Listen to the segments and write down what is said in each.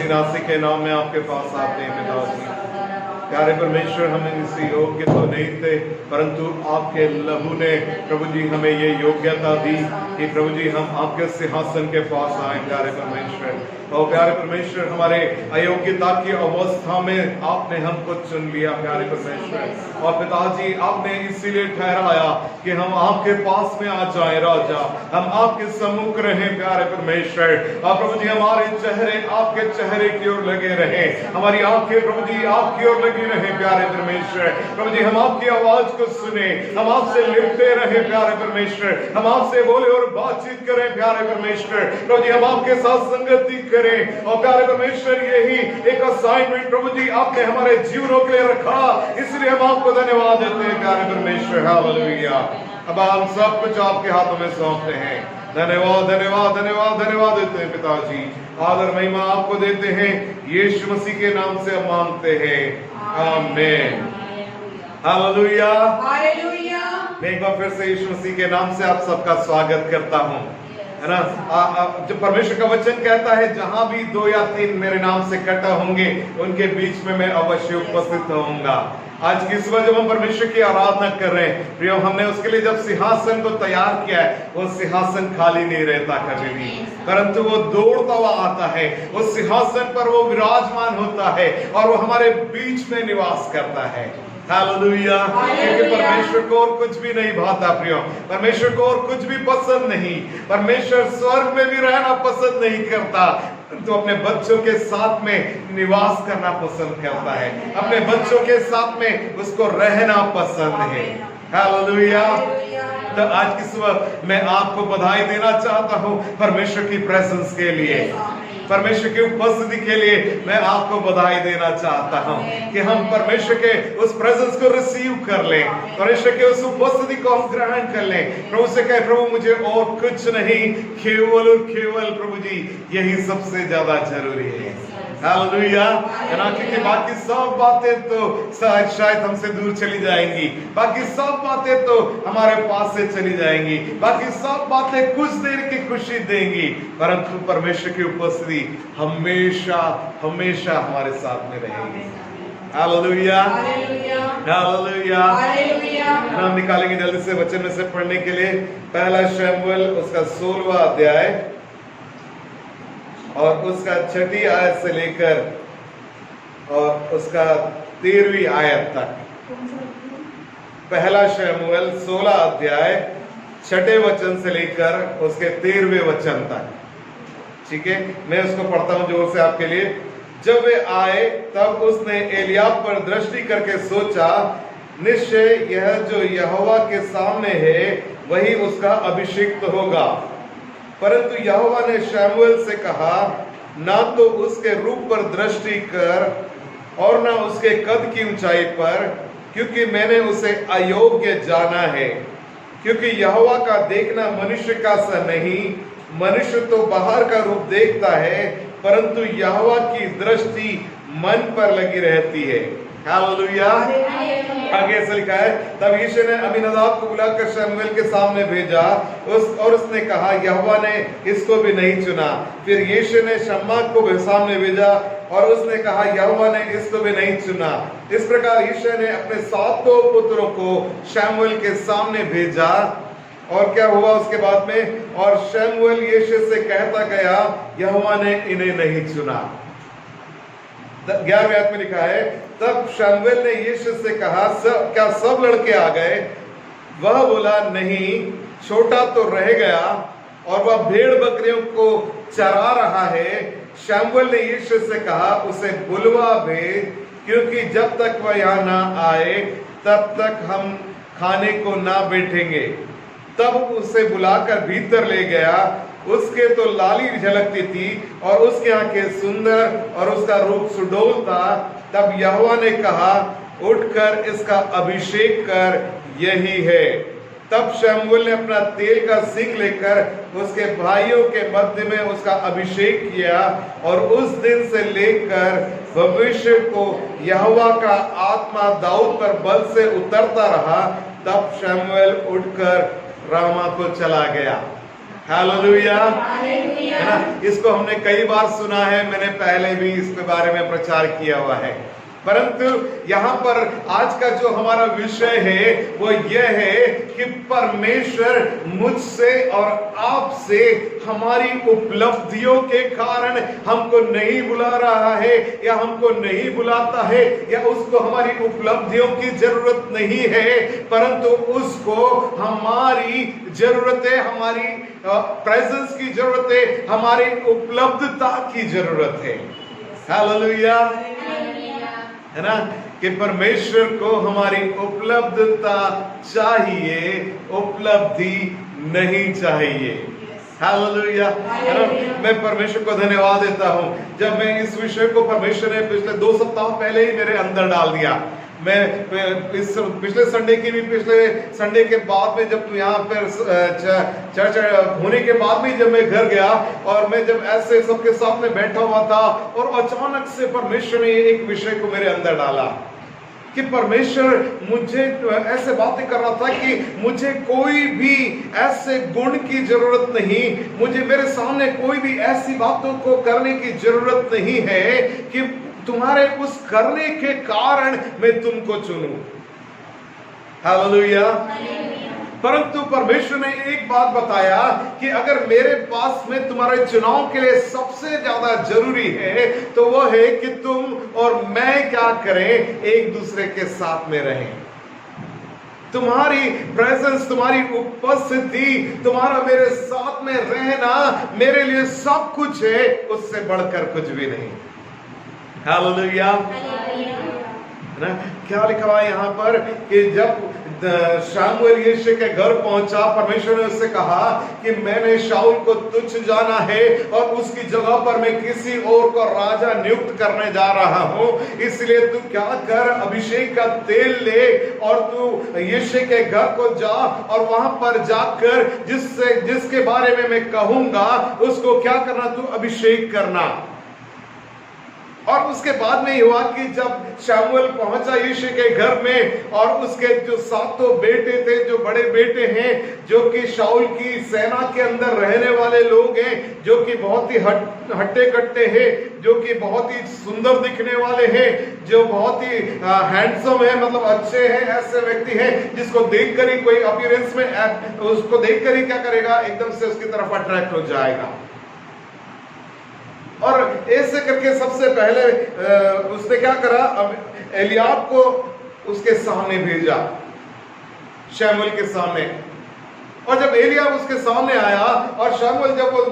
राशि के नाम में आपके पास आते हैं पिताजी। प्यारे परमेश्वर, हम इस योग्य तो नहीं थे, परंतु आपके लहू ने प्रभु जी हमें ये योग्यता दी कि प्रभु जी हम आपके सिंहासन के पास आए। प्यारे परमेश्वर, और प्यारे परमेश्वर, हमारे अयोग्यता की अवस्था में आपने हमको चुन लिया प्यारे परमेश्वर, और पिताजी आपने इसीलिए ठहराया कि हम आपके पास में आ जाए राजा, हम आपके सम्मुख रहें प्यारे परमेश्वर। और प्रभु जी हमारे चेहरे आपके चेहरे की ओर लगे रहे, हमारी आंखें प्रभु जी आपकी ओर लगी रहे प्यारे परमेश्वर। प्रभु जी हम आपकी आवाज को सुने, हम आपसे लिपटे रहे प्यारे परमेश्वर, हम आपसे बोले और बातचीत करें प्यारे परमेश्वर। प्रभु जी हम आपके साथ संगति करें, और प्यारे परमेश्वर यही एक असाइनमेंट प्रभु जी आपने हमारे जीवनों के लिए रखा, इसलिए हम आपको धन्यवाद देते हैं प्यारे परमेश्वर। हालेलुया। अब हम सब कुछ आपके हाथों में सौंपते हैं। धन्यवाद धन्यवाद धन्यवाद धन्यवाद देते हैं पिताजी। आदर महिमा आपको देते हैं, यीशु मसीह के नाम से हम मांगते हैं, आमीन। Hallelujah hallelujah. मैं एक बार फिर से यीशु मसीह के नाम से आप सबका स्वागत करता हूँ, है ना। जब परमेश्वर का वचन कहता है जहां भी 2 या 3 मेरे नाम से इकट्ठा होंगे उनके बीच में मैं अवश्य उपस्थित होऊंगा। आज की सुबह जब हम परमेश्वर की आराधना कर रहे हैं प्रियो, हमने उसके लिए जब सिंहासन को तैयार किया है, वो सिंहासन खाली नहीं रहता कभी भी, परंतु वो दौड़ता हुआ आता है, उस सिंहासन पर वो विराजमान होता है और वो हमारे बीच में निवास करता है। हालेलुया। क्योंकि परमेश्वर को और कुछ भी नहीं भाता प्रियो, परमेश्वर को और कुछ भी पसंद नहीं। परमेश्वर स्वर्ग में भी रहना पसंद नहीं करता, तो अपने बच्चों के साथ में निवास करना पसंद करता है, अपने बच्चों के साथ में उसको रहना पसंद है। हालेलुया। तो आज की सुबह मैं आपको बधाई देना चाहता हूँ परमेश्वर की प्रेजेंस के लिए, परमेश्वर की उपस्थिति के लिए मैं आपको बधाई देना चाहता हूँ कि हम परमेश्वर के उस प्रेजेंस को रिसीव कर लें, परमेश्वर के उस उपस्थिति को हम ग्रहण कर लें। प्रभु से कहे, प्रभु मुझे और कुछ नहीं, केवल और केवल प्रभु जी यही सबसे ज्यादा जरूरी है। हालेलुया। क्योंकि बाकी सब बातें तो शायद हमसे दूर चली जाएंगी, बाकी सब बातें तो हमारे पास से चली जाएंगी, बाकी सब बातें कुछ देर की खुशी देंगी, परंतु परमेश्वर की उपस्थिति हमेशा हमेशा हमारे साथ में रहेगी। Hallelujah hallelujah. हम निकालेंगे जल्दी से वचन में से पढ़ने के लिए पहला शमूएल उसका 16वां अध्याय और उसका 6ठी आयत से लेकर और उसका 13वीं आयत तक। पहला शमूएल 16 अध्याय 6ठे वचन से लेकर उसके 13वें वचन तक। ठीक है, मैं उसको पढ़ता हूं जोर से आपके लिए। जब वे आए तब उसने एलियाब पर दृष्टि करके सोचा, निश्चय यह जो यहोवा के सामने है वही उसका अभिषिक्त होगा। परंतु यहोवा ने शमूएल से कहा, ना तो उसके रूप पर दृष्टि कर और ना उसके कद की ऊंचाई पर, क्योंकि मैंने उसे अयोग्य जाना है। क्योंकि यहोवा का देखना मनुष्य का सा नहीं, मनुष्य तो बाहर का रूप देखता है, परंतु यहोवा की दृष्टि मन पर लगी रहती है। हालेलुया। आगे ऐसा लिखा है, तब यीशु ने अबीनादाब को बुलाकर शमूएल के सामने भेजा और उसने कहा, यहोवा ने इसको भी नहीं चुना। फिर यीशु ने शम्मा को सामने भेजा और उसने कहा, यहोवा ने इसको भी नहीं चुना। इस प्रकार यीशु ने अपने 7 पुत्रों को शमूएल के सामने भेजा। और क्या हुआ उसके बाद में, और शमूएल यीशु से कहता गया, यहोवा ने इन्हें नहीं चुना। 11वें आयत में लिखा है, तब शमूएल ने यीशु से कहा, क्या सब लड़के आ गए? वह बोला, नहीं, छोटा तो रह गया और वह भेड़ बकरियों को चरा रहा है। शमूएल ने यीशु से कहा, उसे बुलवा भेज, क्योंकि जब तक वह यहाँ ना आए तब तक हम खाने को ना बैठेंगे। तब उसे बुलाकर भीतर ले गया। उसके तो लाली झलकती थी और उसकी आंखें सुंदर और उसका रूप सुडौल था। तब यहोवा ने कहा, उठकर इसका अभिषेक कर, यही है। तब शमूएल ने अपना तेल का सिंग लेकर उसके भाइयों के मध्य में उसका अभिषेक किया और उस दिन से लेकर भविष्य को यहोवा का आत्मा दाऊद पर बल से उतरता रहा। तब शमूएल उठकर रामा को चला गया। हालेलुया। है ना, इसको हमने कई बार सुना है, मैंने पहले भी इसके बारे में प्रचार किया हुआ है, परंतु यहाँ पर आज का जो हमारा विषय है वो यह है कि परमेश्वर मुझसे और आपसे हमारी उपलब्धियों के कारण हमको नहीं बुला रहा है या हमको नहीं बुलाता है या उसको हमारी उपलब्धियों की जरूरत नहीं है, परंतु उसको हमारी जरूरत है, हमारी प्रेजेंस की जरूरत है, हमारी उपलब्धता की जरूरत है। हालेलुया। है ना, कि परमेश्वर को हमारी उपलब्धता चाहिए, उपलब्धि नहीं चाहिए। हालेलुया। मैं परमेश्वर को धन्यवाद देता हूं, जब मैं इस विषय को परमेश्वर ने पिछले 2 सप्ताह पहले ही मेरे अंदर डाल दिया। मैं इस पिछले संडे की भी, पिछले संडे के बाद में जब यहाँ पर चर्च होने के बाद भी जब मैं घर गया और मैं जब ऐसे सबके साथ में बैठा हुआ था और अचानक से परमेश्वर ने एक विषय को मेरे अंदर डाला कि परमेश्वर मुझे ऐसे बातें कर रहा था कि मुझे कोई भी ऐसे गुण की जरूरत नहीं, मुझे मेरे सामने कोई भी ऐसी बातों को करने की जरूरत नहीं है कि तुम्हारे उस करने के कारण मैं तुमको चुनूं। हालेलुया। परंतु परमेश्वर ने एक बात बताया कि अगर मेरे पास में तुम्हारे चुनाव के लिए सबसे ज्यादा जरूरी है तो वो है कि तुम और मैं क्या करें, एक दूसरे के साथ में रहें। तुम्हारी प्रेजेंस, तुम्हारी उपस्थिति, तुम्हारा मेरे साथ में रहना मेरे लिए सब कुछ है, उससे बढ़कर कुछ भी नहीं। हालेलुया। ना क्या लिखा हुआ है यहाँ पर कि जब शामुएल यिशै के घर पहुंचा, परमेश्वर ने उससे कहा कि मैंने शाऊल को तुच्छ जाना है और उसकी जगह पर मैं किसी और को राजा नियुक्त करने जा रहा हूं, इसलिए तू क्या कर, अभिषेक का तेल ले और तू यिशै के घर को जा और वहां पर जाकर जिसके बारे में मैं कहूंगा उसको क्या करना, तू अभिषेक करना। और उसके बाद में हुआ कि जब शामुएल पहुंचा यिशै के घर में और उसके जो सातों बेटे थे, जो बड़े बेटे हैं, जो कि शाऊल की सेना के अंदर रहने वाले लोग हैं, जो कि बहुत ही हट्टे कट्टे हैं, जो कि बहुत ही सुंदर दिखने वाले हैं, जो बहुत ही हैंडसम है, मतलब अच्छे हैं, ऐसे व्यक्ति हैं जिसको देखकर ही कोई अपीयरेंस में उसको देखकर ही क्या करेगा, एकदम से उसकी तरफ अट्रैक्ट हो जाएगा। और ऐसे करके सबसे पहले उसने क्या करा, एलियाब को उसके सामने भेजा, शमूएल के सामने। और जब एलियाब उसके सामने आया और शमूएल जब वो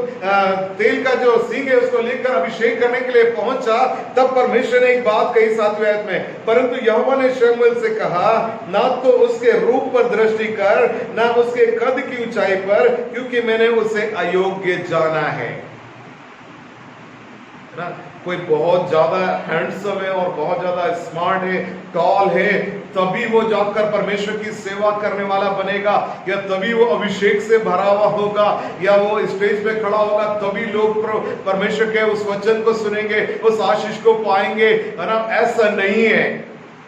तेल का जो सींग है उसको लेकर अभिषेक करने के लिए पहुंचा, तब परमेश्वर ने एक बात कही 7वें आयत में, परंतु यहोवा ने शमूएल से कहा, ना तो उसके रूप पर दृष्टि कर, ना उसके कद की ऊंचाई पर, क्योंकि मैंने उसे अयोग्य जाना है। ना कोई बहुत ज्यादा हैंडसम है और बहुत ज्यादा स्मार्ट है, टॉल है, तभी वो जाकर परमेश्वर की सेवा करने वाला बनेगा, या तभी वो अभिषेक से भरा हुआ होगा, या वो स्टेज पे खड़ा होगा, तभी लोग परमेश्वर के उस वचन को सुनेंगे, उस आशीष को पाएंगे, है ना। ऐसा नहीं है।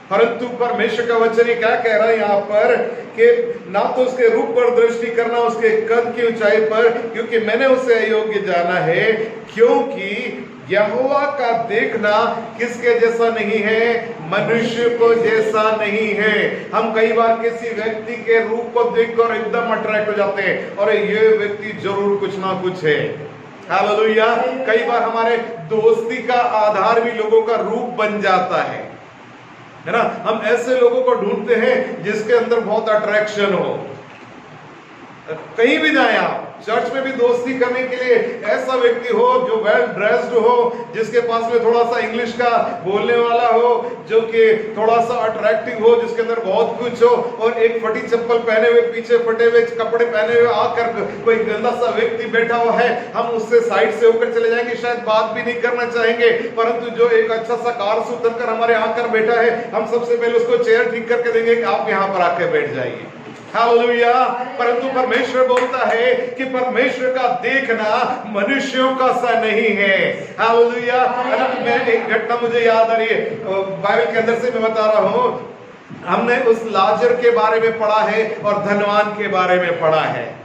परंतु परमेश्वर का वचन ये क्या कह रहा है यहाँ पर कि ना तो उसके रूप पर दृष्टि करना, उसके कद की ऊंचाई पर, क्योंकि मैंने उसे अयोग्य जाना है, क्योंकि यहोवा का देखना किसके जैसा नहीं है, मनुष्य को जैसा नहीं है। हम कई बार किसी व्यक्ति के रूप को देखकर एकदम अट्रैक्ट हो जाते हैं, और ये व्यक्ति जरूर कुछ ना कुछ है। हालेलुया। कई बार हमारे दोस्ती का आधार भी लोगों का रूप बन जाता है ना। हम ऐसे लोगों को ढूंढते हैं जिसके अंदर बहुत अट्रैक्शन हो। कहीं भी जाए आप, चर्च में भी दोस्ती करने के लिए ऐसा व्यक्ति हो जो वेल ड्रेस्ड हो, जिसके पास में थोड़ा सा इंग्लिश का बोलने वाला हो, जो कि थोड़ा सा अट्रैक्टिव हो, जिसके अंदर बहुत कुछ हो, और एक फटी चप्पल पहने हुए, पीछे फटे हुए कपड़े पहने हुए आकर कोई गंदा सा व्यक्ति बैठा हुआ है, हम उससे साइड से होकर चले जाएंगे, शायद बात भी नहीं करना चाहेंगे। परंतु जो एक अच्छा सा कार से उतरकर हमारे आकर बैठा है, हम सबसे पहले उसको चेयर ठीक करके देंगे कि आप यहाँ पर आकर बैठ जाइए। हालेलुया। परंतु परमेश्वर बोलता है कि परमेश्वर का देखना मनुष्यों का सा नहीं है। हालेलुया। मैं एक घटना मुझे याद आ रही है, बाइबल के अंदर से मैं बता रहा हूं। हमने उस लाजर के बारे में पढ़ा है और धनवान के बारे में पढ़ा है।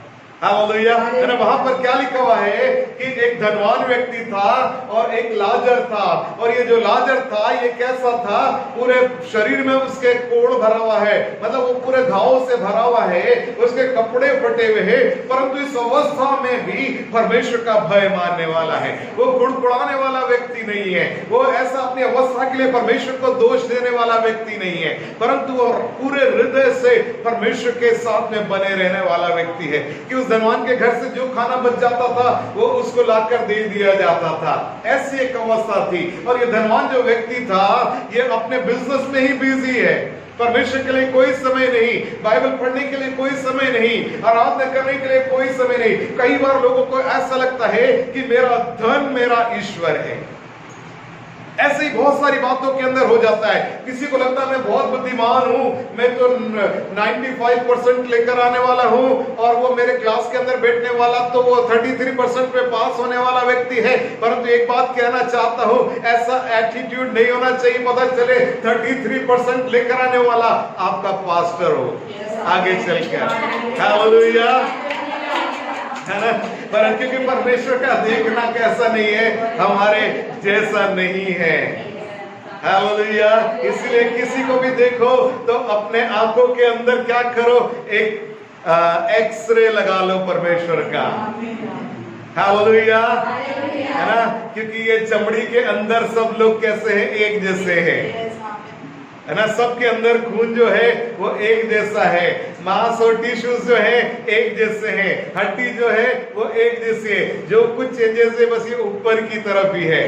हालेलुया। वहां पर क्या लिखा हुआ है कि एक धनवान व्यक्ति था और एक लाजर था, और ये जो लाजर था ये कैसा था, पूरे शरीर में उसके कोड़ भरा हुआ है, मतलब वो पूरे घावों से भरा हुआ है, उसके कपड़े फटे हुए हैं, परंतु इस अवस्था में भी परमेश्वर का भय मानने वाला है। वो गुड़गुड़ाने वाला व्यक्ति नहीं है, वो ऐसा अपनी अवस्था के लिए परमेश्वर को दोष देने वाला व्यक्ति नहीं है, परंतु वो पूरे हृदय से परमेश्वर के साथ में बने रहने वाला व्यक्ति है कि उस धनवान के घर से जो खाना बच जाता था वो उसको लाकर दे दिया जाता था। ऐसी एक अवस्था थी। और ये धनवान जो व्यक्ति था ये अपने बिजनेस में ही बिजी है, परमेश्वर के लिए कोई समय नहीं, बाइबल पढ़ने के लिए कोई समय नहीं, आराधना करने के लिए कोई समय नहीं। कई बार लोगों को ऐसा लगता है कि मेरा धन मेरा ईश्वर है। ऐसे ही बहुत सारी बातों के अंदर हो जाता है। किसी को लगता है मैं बहुत बुद्धिमान हूं, मैं तो 95% लेकर आने वाला हूं, और वो मेरे क्लास के अंदर बैठने वाला तो वो 33% पे पास होने वाला व्यक्ति है। परंतु एक बात कहना चाहता हूं, ऐसा एटीट्यूड नहीं होना चाहिए। पता चले 33% लेकर आने वाला आपका पास्टर हो आगे चल कर। हालेलुया, है ना? पर क्योंकि परमेश्वर का देखना कैसा नहीं है, हमारे जैसा नहीं है। हालेलुया। इसलिए किसी को भी देखो तो अपने आंखों के अंदर क्या करो, एक एक्सरे लगा लो परमेश्वर का। हालेलुया, है ना? क्योंकि ये चमड़ी के अंदर सब लोग कैसे हैं, एक जैसे हैं, है ना? सबके अंदर खून जो है वो एक जैसा है, मांस और टिश्यूज जो है एक जैसे हैं, हड्डी जो है वो एक जैसी है। जो कुछ चेंजेस है बस ये ऊपर की तरफ ही है।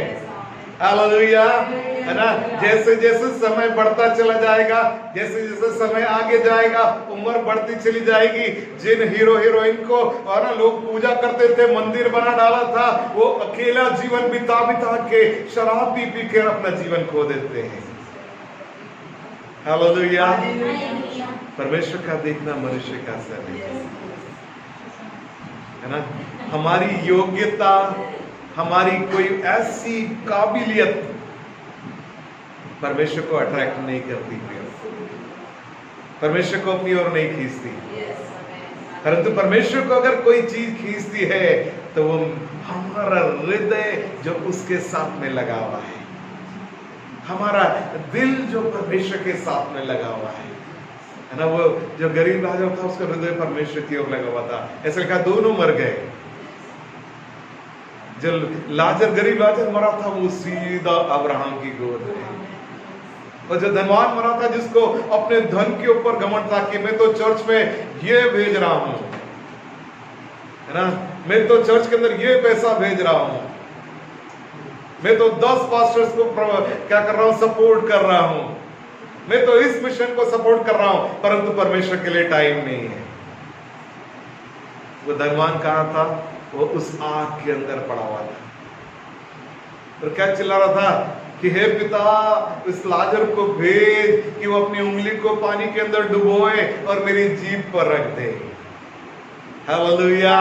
हालेलुया, है ना? जैसे जैसे समय बढ़ता चला जाएगा, जैसे जैसे समय आगे जाएगा, उम्र बढ़ती चली जाएगी। जिन हीरो हीरोइन को और ना लोग पूजा करते थे, मंदिर बना डाला था, वो अकेला जीवन बिता बिता के शराब पी पी कर अपना जीवन खो देते हैं। हालेलुया। परमेश्वर का देखना मनुष्य का असर नहीं है ना? हमारी योग्यता, हमारी कोई ऐसी काबिलियत परमेश्वर को अट्रैक्ट नहीं करती, परमेश्वर को अपनी ओर नहीं खींचती। परंतु परमेश्वर को अगर कोई चीज खींचती है तो वो हमारा हृदय जो उसके साथ में लगा हुआ है, हमारा दिल जो परमेश्वर के साथ में लगा हुआ है ना? वो जो गरीब राजा था उसका हृदय परमेश्वर की ओर लगा हुआ था। ऐसे लिखा दोनों मर गए। जो लाजर, गरीब लाजर मरा था वो सीधा अब्राहम की गोद में, और जो धनवान मरा था जिसको अपने धन के ऊपर घमंड था कि मैं तो चर्च में ये भेज रहा हूं, है ना? मैं तो चर्च के अंदर ये पैसा भेज रहा हूं, मैं तो 10 पास्टर्स को क्या कर रहा हूं, सपोर्ट कर रहा हूं, मैं तो इस मिशन को सपोर्ट कर रहा हूं, परंतु परमेश्वर के लिए टाइम नहीं है। वो धनवान कहां था? वो उस आग के अंदर पड़ा हुआ था, और क्या चिल्ला रहा था कि हे पिता, इस लाजर को भेज कि वो अपनी उंगली को पानी के अंदर डुबोए और मेरी जीभ पर रख दे। हालेलुया,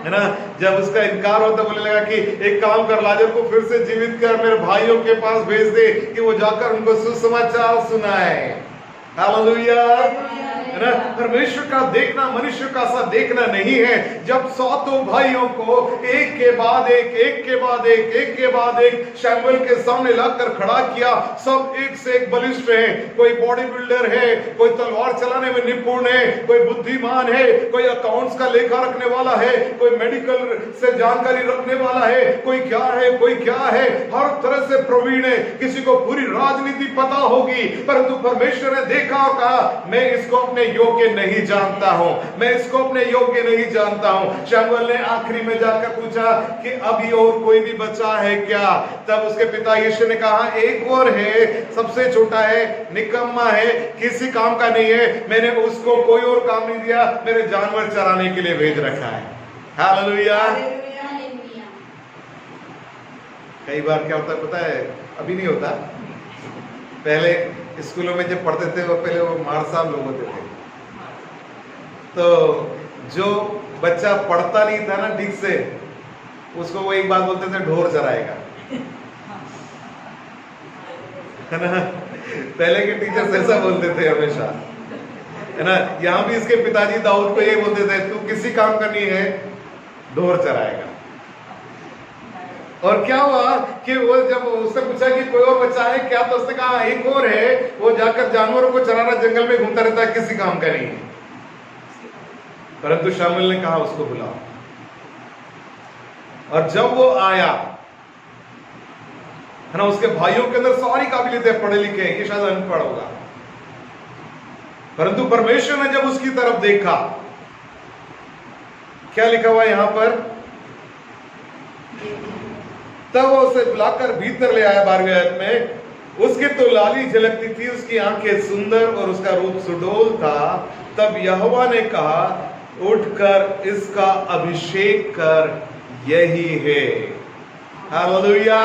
है ना? जब उसका इनकार होता, बोलने लगा कि एक काम कर, लाजर को फिर से जीवित कर मेरे भाइयों के पास भेज दे कि वो जाकर उनको सुसमाचार सुनाए। हालेलुया, है ना? परमेश्वर का देखना मनुष्य का सा देखना नहीं है। जब 100 भाइयों को एक के बाद एक, एक के बाद एक, एक के बाद एक शमूएल के सामने लाकर खड़ा किया, सब एक से एक बलिष्ठ हैं। कोई बॉडी बिल्डर है, कोई तलवार चलाने में निपुण है, कोई बुद्धिमान है, कोई अकाउंट्स का लेखा रखने वाला है, कोई मेडिकल से जानकारी रखने वाला है, कोई क्या है, कोई क्या है, हर तरह से प्रवीण है। किसी को पूरी राजनीति पता होगी, परंतु परमेश्वर ने देखा और कहा मैं इसको अपने योग्य नहीं जानता हूं, मैं इसको अपने योग्य नहीं जानता हूं। शमूएल ने आखिरी में जाकर पूछा कि अभी और कोई भी बचा है क्या? तब उसके पिता यीशु ने कहा एक और है, सबसे छोटा है, निकम्मा है, किसी काम का नहीं है, मैंने उसको कोई और काम नहीं दिया, मेरे जानवर चराने के लिए भेज रखा है। हालेलुया। कई बार क्या होता है पता है? अभी नहीं होता, पहले स्कूलों में जब पढ़ते थे वो पहले वो मार साहब लोग होते थे, तो जो बच्चा पढ़ता नहीं था ना ठीक से, उसको वो एक बात बोलते थे, ढोर चराएगा, है ना? पहले के टीचर्स ऐसा बोलते थे हमेशा, है ना? यहाँ भी इसके पिताजी दाऊद को ये बोलते थे, तू किसी काम का नहीं है, ढोर चराएगा। और क्या हुआ कि वो जब उससे पूछा कि कोई और बच्चा है क्या, तो उसने कहा एक और है, वो जाकर जानवरों को चराना, जंगल में घूमता रहता है, किसी काम का नहीं है। परंतु शमूएल ने कहा उसको बुलाओ, और जब वो आया, है ना, उसके भाइयों के अंदर सारी काबिलियतें, पढ़े लिखे, ये शायद अनपढ़ होगा, परंतु परमेश्वर ने जब उसकी तरफ देखा, क्या लिखा हुआ यहां पर, तब वो उसे बुलाकर भीतर ले आया। 12वें आयत में, उसकी तो लाली झलकती थी, उसकी आंखें सुंदर और उसका रूप सुडोल था। तब यहोवा ने कहा, उठकर इसका अभिषेक कर, यही है। हालेलुया,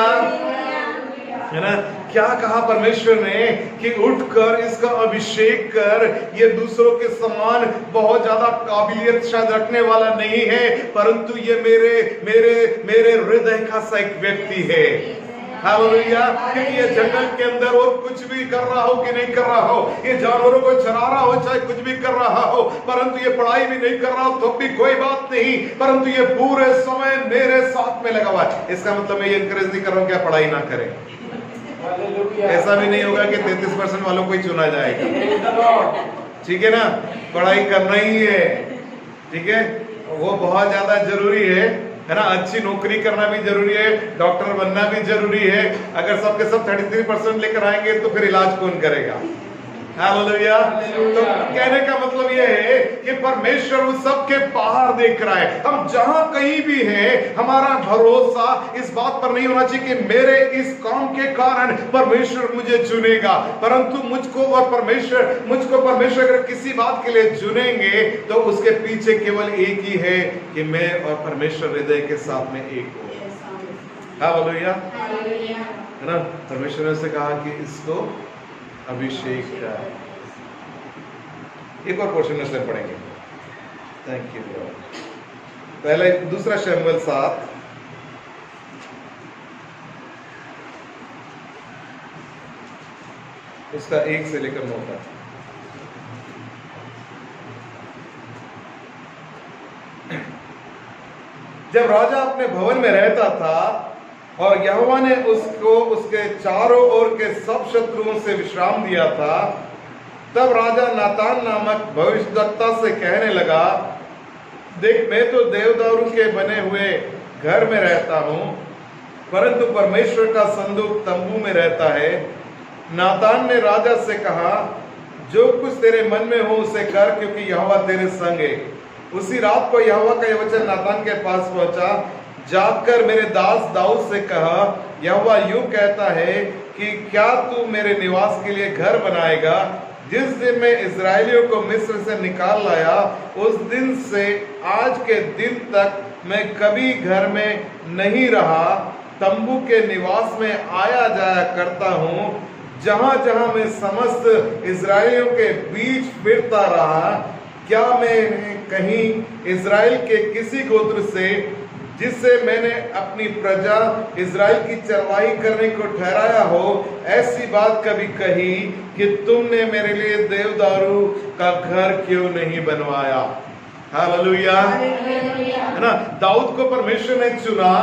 है ना। क्या कहा परमेश्वर ने कि उठकर इसका अभिषेक कर। ये दूसरों के समान बहुत ज्यादा काबिलियत शायद रखने वाला नहीं है, परंतु ये मेरे मेरे मेरे हृदय का सा एक व्यक्ति है। हालेलुया। क्योंकि ये जंगल के अंदर और कुछ भी कर रहा हो कि नहीं कर रहा हो, ये जानवरों को चरा रहा हो, चाहे कुछ भी कर रहा हो, परंतु ये पढ़ाई भी नहीं कर रहा हो तो भी कोई बात नहीं, परंतु ये पूरे समय मेरे साथ में लगा हुआ है। इसका मतलब मैं ये इंकरेज नहीं कर रहा हूं कि आप पढ़ाई ना करें। ऐसा भी नहीं होगा कि 33% वालों को ही चुना जाएगा, ठीक है ना। पढ़ाई करना ही है, ठीक है, वो बहुत ज्यादा जरूरी है ना। अच्छी नौकरी करना भी जरूरी है, डॉक्टर बनना भी जरूरी है। अगर सबके सब 33% लेकर आएंगे तो फिर इलाज कौन करेगा। हालेलुया। तो कहने का मतलब यह है कि परमेश्वर उस सबके बाहर देख रहा है। हम जहां कहीं भी हैं, हमारा भरोसा इस बात पर नहीं होना चाहिए कि मेरे इस काम के कारण परमेश्वर मुझे चुनेगा, परंतु मुझको परमेश्वर अगर किसी बात के लिए चुनेंगे तो उसके पीछे केवल एक ही है कि मैं और परमेश्वर हृदय के साथ में एक हो। हालेलुया, है ना। परमेश्वर ने से कहा कि इसको अभिषेक का। एक और पोर्शन में से पढ़ेंगे। Thank you Lord. पहले दूसरा शमूएल 7 उसका 1 से लेकर 9 तक। जब राजा अपने भवन में रहता था और यहोवा ने उसको उसके चारों ओर के सब शत्रुओं से विश्राम दिया था, तब राजा नातान नामक भविष्यद्वक्ता से कहने लगा, देख मैं तो देवदारू के बने हुए घर में रहता हूं, परंतु परमेश्वर का संदूक तंबू में रहता है। नातान ने राजा से कहा, जो कुछ तेरे मन में हो उसे कर, क्योंकि यहोवा तेरे संग है। उसी रात को यहोवा का यह वचन नातान के पास पहुंचा, जाकर मेरे दास दाऊद से कहा, यहोवा यूं कहता है कि क्या तू मेरे निवास के लिए घर बनाएगा। जिस दिन मैं इस्राएलियों को मिस्र से निकाल लाया, उस दिन से आज के दिन तक मैं कभी घर में नहीं रहा, तंबू के निवास में आया जाया करता हूँ। जहां जहां मैं समस्त इस्राएलियों के बीच फिरता रहा, क्या मैंने कहीं इस्राएल के किसी गोत्र से, जिससे मैंने अपनी प्रजा इस्राएल की चरवाही करने को ठहराया हो, ऐसी बात कभी कही कि तुमने मेरे लिए देवदारू का घर क्यों नहीं बनवाया। हालेलुया, है ना। दाऊद को परमेश्वर ने चुना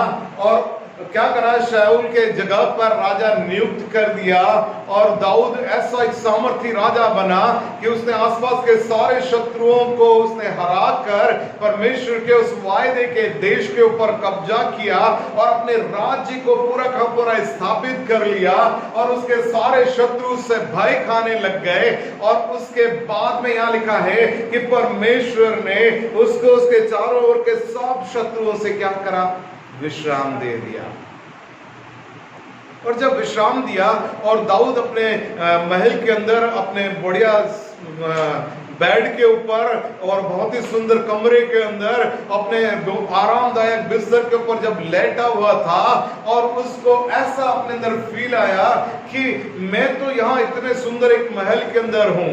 और क्या करा, शाऊल के जगह पर राजा नियुक्त कर दिया, और दाऊद ऐसा एक सामर्थी राजा बना कि उसने आसपास के सारे शत्रुओं को उसने हराकर परमेश्वर के उस वायदे के देश के ऊपर कब्जा किया और अपने राज्य को पूरा का पूरा स्थापित कर लिया, और उसके सारे शत्रु उससे भय खाने लग गए। और उसके बाद में यहां लिखा है कि परमेश्वर ने उसको उसके चारों ओर के सब शत्रुओं से क्या करा, विश्राम दे दिया। और जब विश्राम दिया और दाऊद अपने महल के अंदर अपने बढ़िया बेड के ऊपर और बहुत ही सुंदर कमरे के अंदर अपने आरामदायक बिस्तर के ऊपर जब लेटा हुआ था, और उसको ऐसा अपने अंदर फील आया कि मैं तो यहां इतने सुंदर एक महल के अंदर हूं,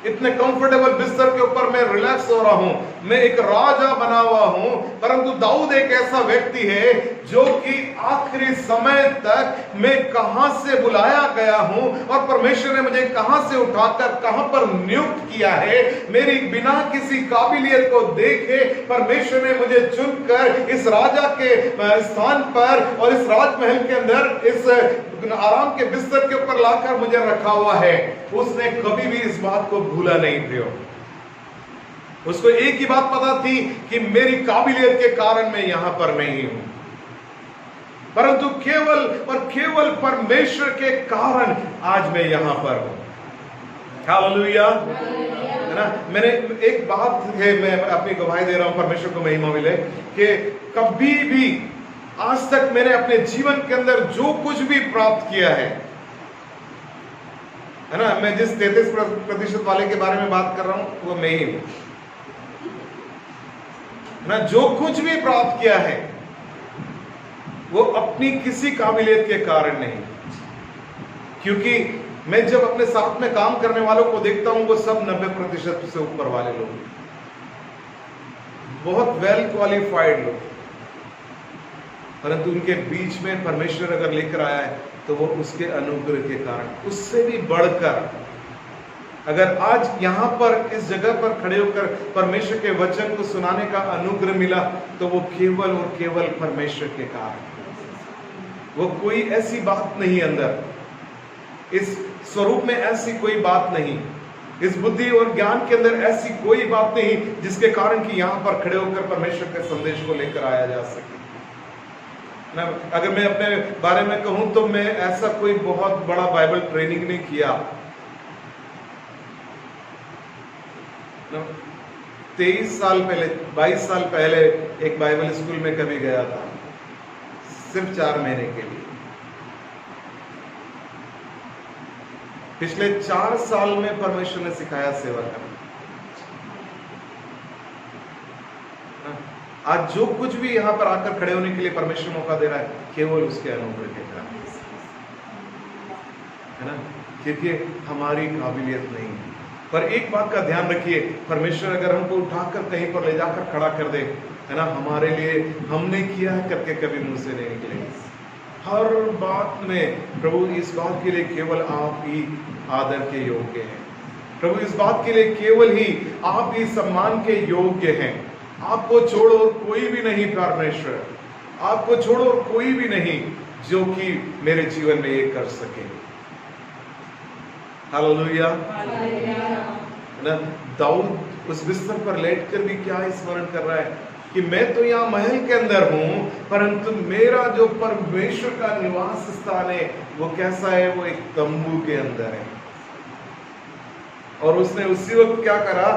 इतने कंफर्टेबल बिस्तर के ऊपर मैं रिलैक्स हो रहा हूं, मैं एक राजा बना हुआ हूं, परंतु दाऊद एक ऐसा व्यक्ति है जो कि आखिरी समय तक मैं कहां से बुलाया गया हूं और परमेश्वर ने मुझे कहां से उठाकर कहां पर नियुक्त किया है। मेरी बिना किसी काबिलियत को देखे परमेश्वर ने मुझे चुनकर इस राजा के स्थान पर और इस राजमहल के अंदर इस आराम के बिस्तर के ऊपर लाकर मुझे रखा हुआ है। उसने कभी भी इस बात को भूला नहीं प्रियो। उसको एक ही बात पता थी कि मेरी काबिलियत के कारण मैं यहां पर नहीं हूं, परंतु केवल और केवल परमेश्वर के कारण आज मैं यहां पर हूं। हालेलुया, है ना। मैंने एक बात है, मैं अपनी गवाही दे रहा हूं, परमेश्वर को महिमा मिले, कि कभी भी आज तक मैंने अपने जीवन के अंदर जो कुछ भी प्राप्त किया है ना, मैं जिस 33% वाले के बारे में बात कर रहा हूं वो मैं ही हूं ना। जो कुछ भी प्राप्त किया है वो अपनी किसी काबिलियत के कारण नहीं, क्योंकि मैं जब अपने साथ में काम करने वालों को देखता हूं वो सब 90% से ऊपर वाले लोग, बहुत वेल क्वालिफाइड लोग, परंतु उनके बीच में परमेश्वर अगर लेकर आया है तो वो उसके अनुग्रह के कारण, उससे भी बढ़कर अगर आज यहां पर इस जगह पर खड़े होकर परमेश्वर के वचन को सुनाने का अनुग्रह मिला तो वो केवल और केवल परमेश्वर के कारण, वो कोई ऐसी बात नहीं, अंदर इस स्वरूप में ऐसी कोई बात नहीं, इस बुद्धि और ज्ञान के अंदर ऐसी कोई बात नहीं जिसके कारण कि यहां पर खड़े होकर परमेश्वर के संदेश को लेकर आया जा सके ना। अगर मैं अपने बारे में कहूं तो मैं ऐसा कोई बहुत बड़ा बाइबल ट्रेनिंग नहीं किया ना। 23 साल पहले, 22 साल पहले एक बाइबल स्कूल में कभी गया था, सिर्फ 4 महीने के लिए। पिछले 4 साल में परमेश्वर ने सिखाया सेवा करना। आज जो कुछ भी यहां पर आकर खड़े होने के लिए परमेश्वर मौका दे रहा है, केवल उसके अनुग्रह के कारण है ना, क्योंकि हमारी काबिलियत नहीं है। पर एक बात का ध्यान रखिए, परमेश्वर अगर हमको उठाकर कहीं पर ले जाकर खड़ा कर दे, है ना, हमारे लिए हमने किया है करके कभी मुंह से नहीं निकलेगा। हर बात में प्रभु इस बात के लिए केवल आप ही आदर के योग्य हैं, प्रभु इस बात के लिए केवल ही आप ही सम्मान के योग्य हैं। आपको छोड़ो और कोई भी नहीं परमेश्वर, आपको छोड़ो और कोई भी नहीं जो कि मेरे जीवन में ये कर सके। हालेलुया। ना दाऊद उस बिस्तर पर लेटकर भी क्या स्मरण कर रहा है कि मैं तो यहाँ महल के अंदर हूं, परंतु मेरा जो परमेश्वर का निवास स्थान है वो कैसा है, वो एक तंबू के अंदर है। और उसने उसी वक्त क्या करा,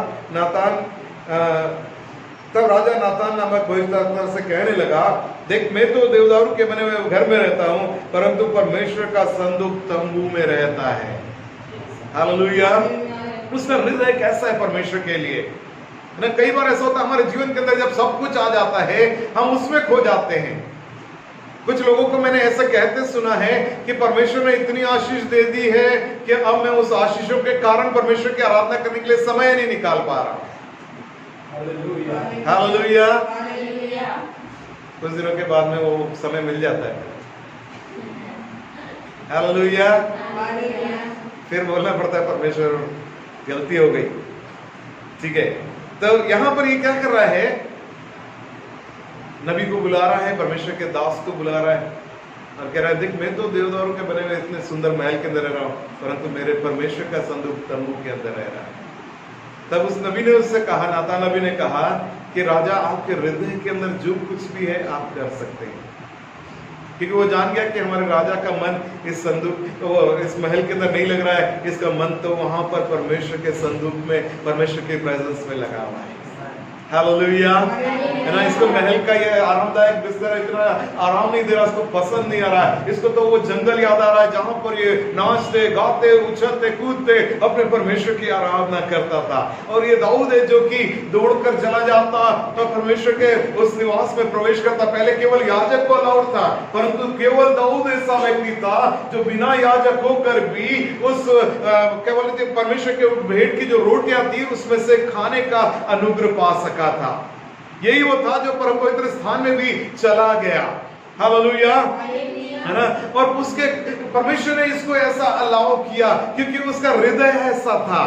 तब राजा नातान नामक भविष्यद्वक्ता से कहने लगा, देख मैं तो देवदारू के बने हुए घर में रहता हूं, परंतु परमेश्वर का संदूक तंबू में रहता है। हालेलुया। उसका हृदय कैसा है परमेश्वर के लिए ना। कई बार ऐसा होता है हमारे जीवन के अंदर, जब सब कुछ आ जाता है हम उसमें खो जाते हैं। कुछ लोगों को मैंने ऐसा कहते सुना है कि परमेश्वर ने इतनी आशीष दे दी है कि अब मैं उस आशीषों के कारण परमेश्वर की आराधना करने के लिए समय नहीं निकाल पा रहा। हालेलुया। कुछ दिनों के बाद में वो समय मिल जाता है। हालेलुया। फिर बोलना पड़ता है परमेश्वर गलती हो गई, ठीक है। तो यहां पर ये क्या कर रहा है, नबी को बुला रहा है, परमेश्वर के दास को बुला रहा है और कह रहा है, देख मैं तो देवदारों के बने हुए इतने सुंदर महल के अंदर रह रहा हूं, परंतु मेरे परमेश्वर का संदूक तंबू के अंदर रह रहा है। तब उस नबी ने उससे कहा, नातान नबी ने कहा कि राजा आपके हृदय के अंदर जो कुछ भी है आप कर सकते हैं, क्योंकि वो जान गया कि हमारे राजा का मन इस संदूक तो इस महल के अंदर नहीं लग रहा है, इसका मन तो वहां पर परमेश्वर के संदूक में, परमेश्वर के प्रेजेंस में लगा हुआ है। हालेलुया। है ना, इसको महल का ये आरामदायक बिस्तर इतना आराम नहीं दे रहा, इसको पसंद नहीं आ रहा है, इसको तो वो जंगल याद आ रहा है जहां पर ये नाचते गाते उछलते कूदते अपने परमेश्वर की आराधना करता था। और ये दाऊद है जो कि दौड़कर चला जाता तो परमेश्वर के उस निवास में प्रवेश करता। पहले केवल याजक को अलाउड था, परंतु केवल दाऊद ऐसा व्यक्ति था जो बिना याजक होकर भी उस केवल परमेश्वर के भेंट की जो रोटियां थी उसमें से खाने का अनुग्रह पा सका था। यही वो था जो परम पवित्र स्थान में भी चला गया। हालेलुया। है ना, और उसके परमेश्वर ने इसको ऐसा अलाउ किया क्योंकि उसका हृदय ऐसा था।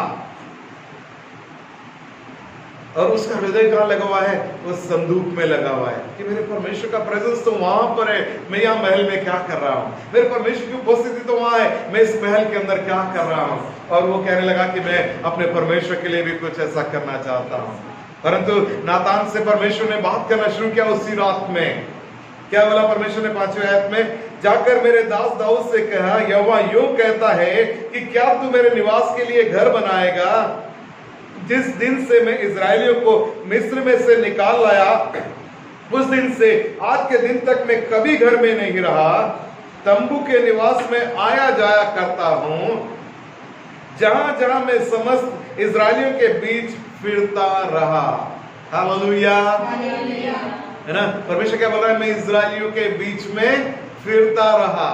और उसका हृदय कहां लगा हुआ है, उस संदूक में लगा हुआ है कि मेरे परमेश्वर का प्रेजेंस तो वहां पर है, मैं यहाँ महल में क्या कर रहा हूँ, मेरे परमेश्वर की उपस्थिति तो वहां है, मैं इस महल के अंदर क्या कर रहा हूँ। और वो कहने लगा कि मैं अपने परमेश्वर के लिए भी कुछ ऐसा करना चाहता हूँ। परंतु नातान से परमेश्वर ने बात करना शुरू किया उसी रात में। क्या बोला परमेश्वर ने 5वें आयत में, जाकर मेरे दास दाऊद से कहा, यहोवा यूं कहता है कि क्या तू मेरे निवास के लिए घर बनाएगा। जिस दिन से मैं इजरायलियों को मिस्र में से निकाल लाया उस दिन से आज के दिन तक मैं कभी घर में नहीं रहा, तंबू के निवास में आया जाया करता हूं, जहां जहां मैं समस्त इजरायलियों के बीच फिरता रहा। हालेलुया। है ना। परमेश्वर क्या बोल रहा है, मैं इजरायलियों के बीच में फिरता रहा।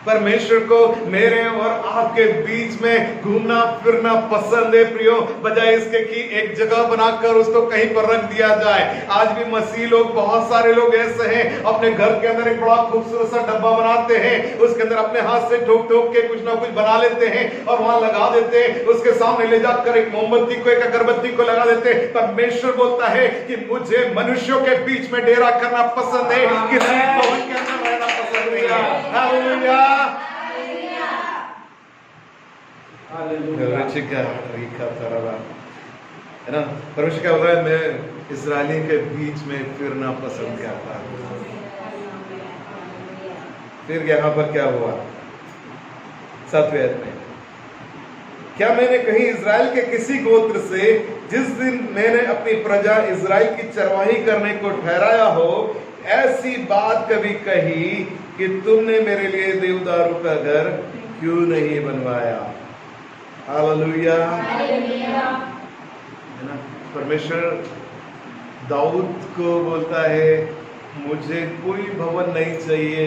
परमेश्वर को मेरे और आपके बीच में घूमना फिरना पसंद है प्रियो, बजाय इसके कि एक जगह बनाकर उसको कहीं पर रख दिया जाए। आज भी मसीह लोग, बहुत सारे लोग ऐसे हैं, अपने घर के अंदर एक बड़ा खूबसूरत सा डब्बा बनाते हैं, उसके अंदर अपने हाथ से ठोक ठोक के कुछ ना कुछ बना लेते हैं और वहां लगा देते हैं, उसके सामने ले जाकर एक मोमबत्ती को, एक अगरबत्ती को लगा देते हैं। परमेश्वर बोलता है कि मुझे मनुष्यों के बीच में डेरा करना पसंद है, किसी भवन के अंदर रहना पसंद नहीं है। हालेलुया। है ना। परमेश्वर क्या बोल रहा है, मैं इस्राएलियों के बीच में फिरना पसंद करता हूं। फिर यहाँ पर क्या हुआ 7वें आयत में, क्या मैंने कहीं इस्राएल के किसी गोत्र से, जिस दिन मैंने अपनी प्रजा इस्राएल की चरवाही करने को ठहराया हो, ऐसी बात कभी कही कि तुमने मेरे लिए देवदारू का घर क्यों नहीं बनवाया। हालेलुया। है ना। परमेश्वर दाऊद को बोलता है, मुझे कोई भवन नहीं चाहिए,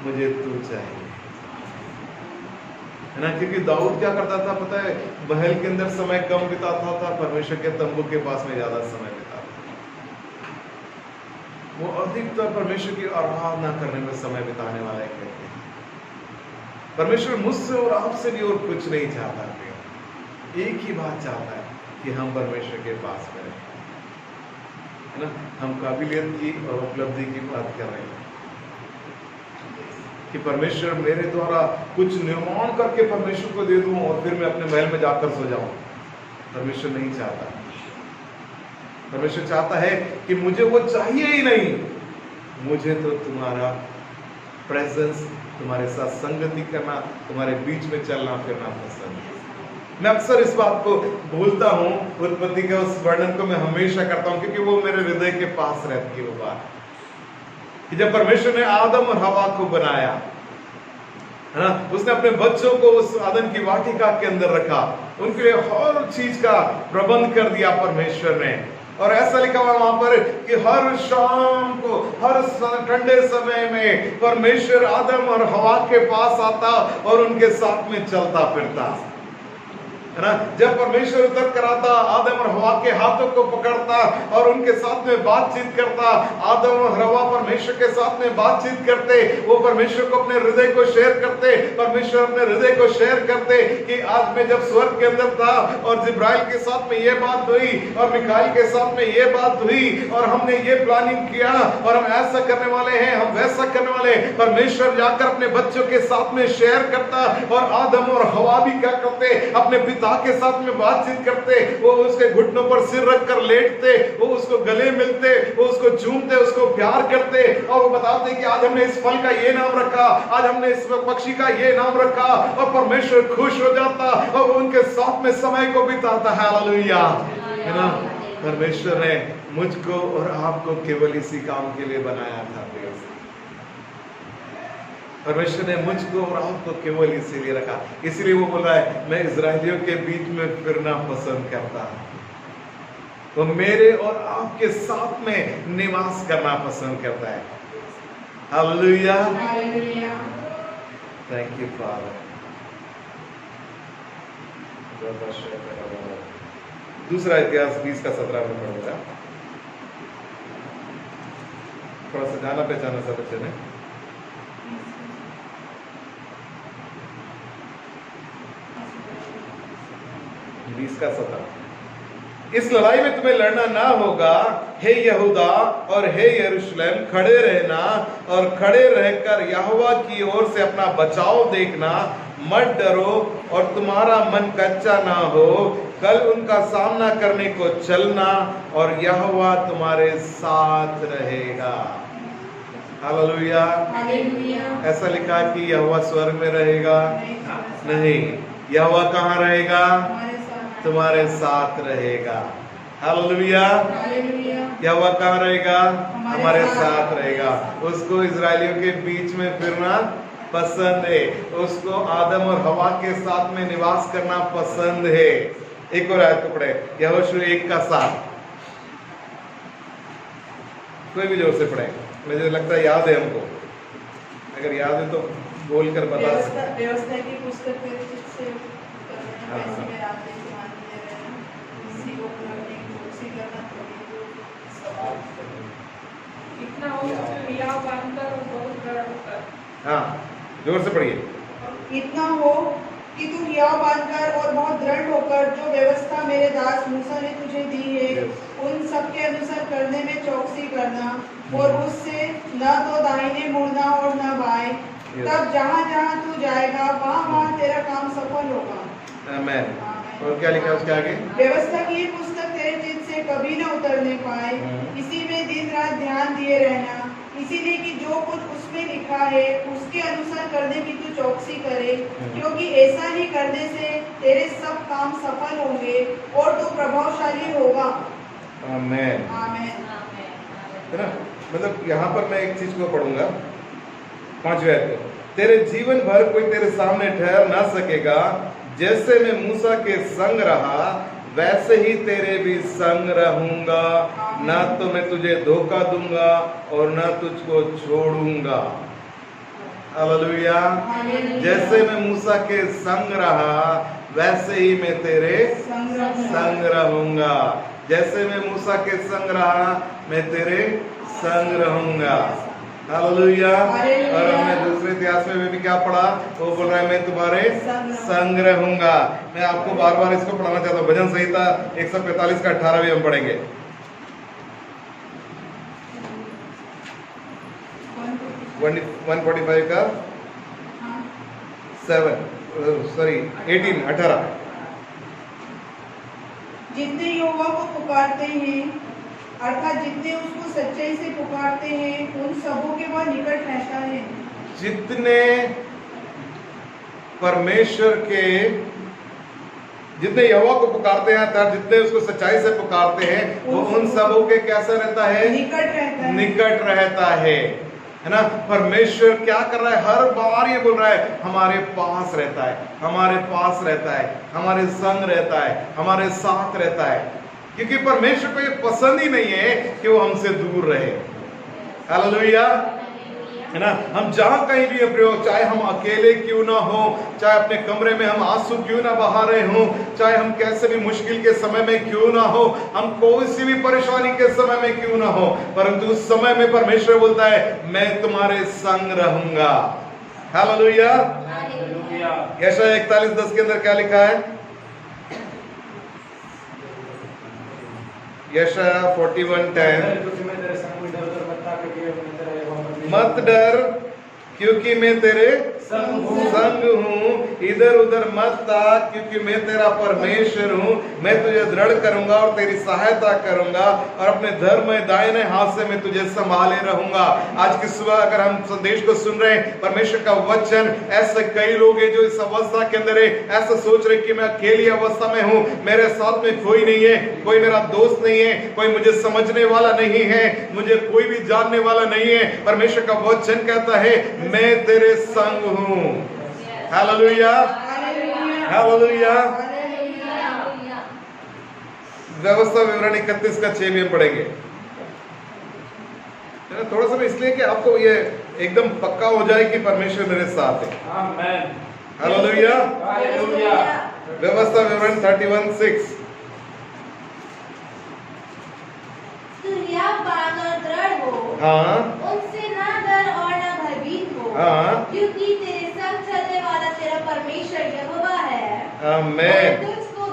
मुझे तू चाहिए। है ना। क्योंकि दाऊद क्या करता था पता है, महल के अंदर समय कम बिताता था, परमेश्वर के तंबू के पास में ज्यादा समय बिताता। वो अधिकतर परमेश्वर की आराधना करने में समय बिताने वाला एक व्यक्ति है। परमेश्वर मुझसे और आपसे भी और कुछ नहीं चाहता, एक ही बात चाहता है कि हम परमेश्वर के पास में रहें। है ना। हम काबिलियत की और उपलब्धि की बात कर रहे हैं कि परमेश्वर मेरे द्वारा कुछ निर्माण करके परमेश्वर को दे दूं और फिर मैं अपने महल में जाकर सो जाऊं। परमेश्वर नहीं चाहता। परमेश्वर चाहता है कि मुझे वो चाहिए ही नहीं, मुझे तो तुम्हारा प्रेजेंस, तुम्हारे साथ संगति करना, तुम्हारे बीच में चलना फिरना पसंद है। मैं अक्सर इस बात को भूलता हूँ, उत्पत्ति के उस वर्णन को मैं हमेशा करता हूँ, क्योंकि वो मेरे हृदय के पास रहती है वो बात कि जब परमेश्वर ने आदम और हवा को बनाया, है ना, उसने अपने बच्चों को उस आदम की वाटिका के अंदर रखा, उनके लिए हर चीज का प्रबंध कर दिया परमेश्वर ने। और ऐसा लिखा हुआ वहां पर कि हर शाम को, हर ठंडे समय में परमेश्वर आदम और हवा के पास आता और उनके साथ में चलता फिरता, है ना। जब परमेश्वर उतर कर आता, आदम और हवा के हाथों को पकड़ता और उनके साथ में बातचीत करता। आदम और हवा परमेश्वर के साथ में बातचीत करते, वो परमेश्वर को अपने हृदय को शेयर करते, परमेश्वर अपने हृदय को शेयर करते कि आज मैं जब स्वर्ग के अंदर था और जिब्राइल के साथ में ये बात हुई और मिकाईल के साथ में ये बात हुई और हमने ये प्लानिंग किया और हम ऐसा करने वाले हैं, हम वैसा करने वाले। परमेश्वर जाकर अपने बच्चों के साथ में शेयर करता और आदम और हवा भी क्या करते, अपने पिता के साथ में बातचीत करते। वो उसके घुटनों पर सिर रखकर लेटते, वो उसको गले मिलते, वो उसको चूमते, उसको प्यार करते और वो बताते कि आज हमने इस फल का ये नाम रखा, आज हमने इस पक्षी का ये नाम रखा, और परमेश्वर खुश हो जाता और उनके साथ में समय को बिताता। हालेलुया। है ना। परमेश्वर ने मुझको और आपको केवल इसी काम के लिए बनाया था। परमेश्वर ने मुझको और आपको केवल इसीलिए रखा, इसीलिए वो बोल रहा है मैं इजरायलियों के बीच में फिरना पसंद करता हूं, वो मेरे और आपके साथ में निवास करना पसंद करता है। हालेलुया। Thank you father. दूसरा इतिहास 20 का 17 में पढ़ूंगा, थोड़ा सा जाना पहचाना सा बच्चे ने। 20 का 17। इस लड़ाई में तुम्हें लड़ना ना होगा, हे यहूदा और हे यरूशलेम, खड़े रहना और खड़े रहकर यहोवा की ओर से अपना बचाव देखना, मत डरो और तुम्हारा मन कच्चा ना हो। कल उनका सामना करने को चलना और यहोवा तुम्हारे साथ रहेगा। हालेलुया। ऐसा लिखा कि यहोवा स्वर्ग में रहेगा? नहीं, यहोवा कहाँ रहेगा? तुम्हारे साथ रहेगा। हालेलुया। यहोवा कहाँ रहेगा? हमारे साथ रहेगा। उसको इजरायलियों के बीच में फिरना पसंद है, उसको आदम और हवा के साथ में निवास करना पसंद है। एक और आयत को पढ़े, यहोशू 1 का 7। कोई भी जोर से पढ़े, मुझे लगता है याद है हमको, अगर याद है तो बोल कर बता सकते। व्यवस्था की पुस्तक तेरे चित्त से करना, कैसी में रात दिन ध्यान दिए रहना, किसी को करने की कोशिश करना, इतना हो हियाव बांधकर और बहुत दृढ़ होकर। हाँ, जोर से पढ़िए। इतना हो कि तू हियाव बांधकर और बहुत दृढ़ होकर जो व्यवस्था मेरे दास मूसा ने तुझे दी है, उन सब के अनुसार करने में चौकसी करना, और उससे न तो दाहिने मुड़ना और न बाएं, तब जहाँ जहाँ तू जाएगा वहाँ वहाँ तेरा काम सफल होगा। आमीन। और क्या लिखा है उसके आगे? व्यवस्था की पुस्तक तेरे चित्त से कभी न उतरने पाए, इसी में दिन रात ध्यान दिए रहना, इसीलिए कि जो कुछ उसमें लिखा है उसके अनुसार करने की तू चौकसी करे, क्योंकि ऐसा ही करने से तेरे सब काम सफल होंगे और तू प्रभावशाली होगा। आमीन। आमीन। है ना? मतलब यहाँ पर मैं एक चीज को पढ़ूंगा, 5वें आयत को, तेरे जीवन भर कोई तेरे सामने ठहर ना सकेगा, जैसे मैं मूसा के संग रहा वैसे ही तेरे भी संग रहूंगा, ना तो मैं तुझे धोखा दूंगा और ना तुझको छोड़ूंगा। हालेलुया। जैसे मैं मूसा के संग रहा वैसे ही मैं तेरे संग रहूंगा। जैसे मैं मूसा के संग रहा मैं तेरे संग रहूंगा। हालेलुया। और हमने दूसरे इतिहास में भी क्या पढ़ा? वो बोल रहा है मैं तुम्हारे संग रहूंगा। मैं आपको बार बार इसको पढ़ाना चाहता हूँ। भजन संहिता 145 का 18 भी हम पढ़ेंगे। 145 का 18। जितने यहोवा को पुकारते हैं, अर्थात जितने उसको सच्चाई से पुकारते हैं, उन सबों के वह निकट रहता है। जितने परमेश्वर के, जितने यहोवा को पुकारते हैं अर्थात जितने उसको सच्चाई से पुकारते हैं, वो उन सबों के कैसा रहता है? निकट रहता है। निकट रहता है ना? परमेश्वर क्या कर रहा है? हर बार ये बोल रहा है हमारे पास रहता है, हमारे पास रहता है, हमारे संग रहता है, हमारे साथ रहता है, क्योंकि परमेश्वर को ये पसंद ही नहीं है कि वो हमसे दूर रहे। हालेलुया। है ना? हम जहां कहीं भी प्रयोग, चाहे हम अकेले क्यों ना हो, चाहे अपने कमरे में हम आंसू क्यों ना बहा रहे हो, चाहे हम कैसे भी मुश्किल के समय में क्यों ना हो, हम कोई सी भी परेशानी के समय में क्यों ना हो, परंतु उस समय में परमेश्वर बोलता है मैं तुम्हारे संग रहूंगा। हालेलुया। यशायाह 41:10 के अंदर क्या लिखा है? यशायाह 41:10, मत डर क्योंकि मैं तेरे संग हूँ, इधर उधर मत ताक क्योंकि मैं तेरा परमेश्वर हूँ। मैं तुझे दृढ़ करूंगा और तेरी सहायता करूंगा और अपने धर्म में दाहिने हाथ से मैं तुझे संभाले रहूंगा। आज की सुबह अगर हम संदेश को सुन रहे हैं, परमेश्वर का वचन, ऐसे कई लोग हैं जो इस अवस्था के अंदर है, ऐसा सोच रहे कि मैं अकेली अवस्था में हूँ, मेरे साथ में कोई नहीं है, कोई मेरा दोस्त नहीं है, कोई मुझे समझने वाला नहीं है, मुझे कोई भी जानने वाला नहीं है। परमेश्वर का वचन कहता है मैं तेरे संग हूँ। हालेलुया। हालेलुया। व्यवस्था विवरण 31 का 6 भी हम पढ़ेंगे। थोड़ा सा इसलिए कि आपको ये एकदम पक्का हो जाए कि परमेश्वर मेरे साथ है। आमीन। हालेलुया। व्यवस्था विवरण 31:6। दृढ़ हो, हाँ, उनसे ना डर और ना भयभीत हो, हाँ, क्योंकि तेरे संग चलने वाला तेरा परमेश्वर यहोवा है। आमीन। तुझको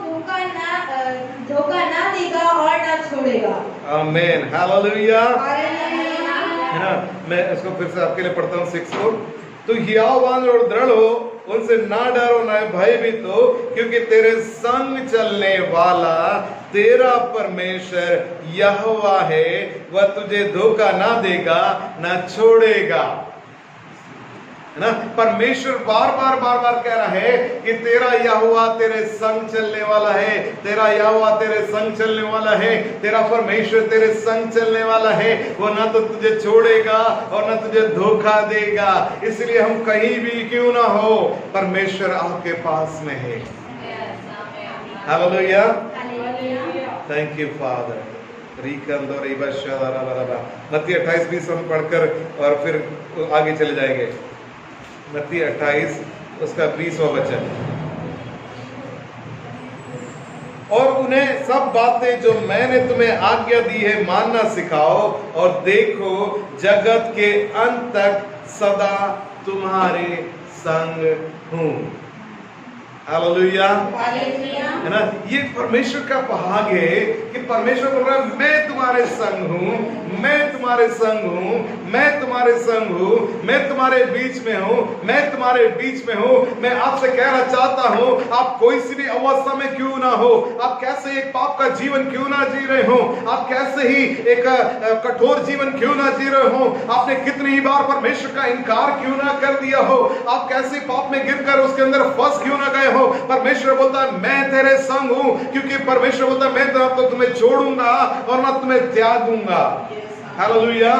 धोखा ना देगा और ना छोड़ेगा। आमीन। हालेलुया। है ना? मैं इसको फिर से आपके लिए पढ़ता हूँ 6 को। तो हियावान और दृढ़ हो, उनसे ना डरो ना भयभीत हो, क्योंकि तेरे संग चलने वाला तेरा परमेश्वर यहोवा है, वह तुझे धोखा ना देगा ना छोड़ेगा। है ना? परमेश्वर बार बार कह रहा है कि तेरा यहोवा तेरे संग चलने वाला है, तेरा यहोवा तेरे संग चलने वाला है, तेरा परमेश्वर तेरे संग चलने वाला है। वो ना तो तुझे छोड़ेगा और ना तुझे धोखा देगा। इसलिए हम कहीं भी क्यों ना हो, परमेश्वर आपके पास में है। हालेलुया। Thank you father. मत्ती 28:20 हम पढ़कर और फिर आगे चले जाएंगे। मत्ती 28 उसका 20वां वचन। और उन्हें सब बातें जो मैंने तुम्हें आज्ञा दी है मानना सिखाओ, और देखो जगत के अंत तक सदा तुम्हारे संग हूँ। हालेलुया, है ना। ये परमेश्वर का भाग है कि परमेश्वर बोल रहा है मैं तुम्हारे संग हूँ, मैं तुम्हारे संग हूँ, मैं तुम्हारे संग हूँ, मैं तुम्हारे बीच में हूँ, मैं तुम्हारे बीच में हूँ। मैं आपसे कहना चाहता हूँ, आप कोई सी भी अवस्था में क्यों ना हो, आप कैसे एक पाप का जीवन क्यों ना जी रहे हो, आप कैसे ही एक कठोर जीवन क्यों ना जी रहे हो, आपने कितनी ही बार परमेश्वर का इनकार क्यों ना कर दिया हो, आप कैसे पाप में गिरकर उसके अंदर फंस क्यों ना गए हो, परमेश्वर बोलता है मैं तेरे संग हूं। क्योंकि परमेश्वर बोलता है मैं तो तुम्हें छोड़ूंगा और ना तुम्हें त्यागूंगा। हालेलुया।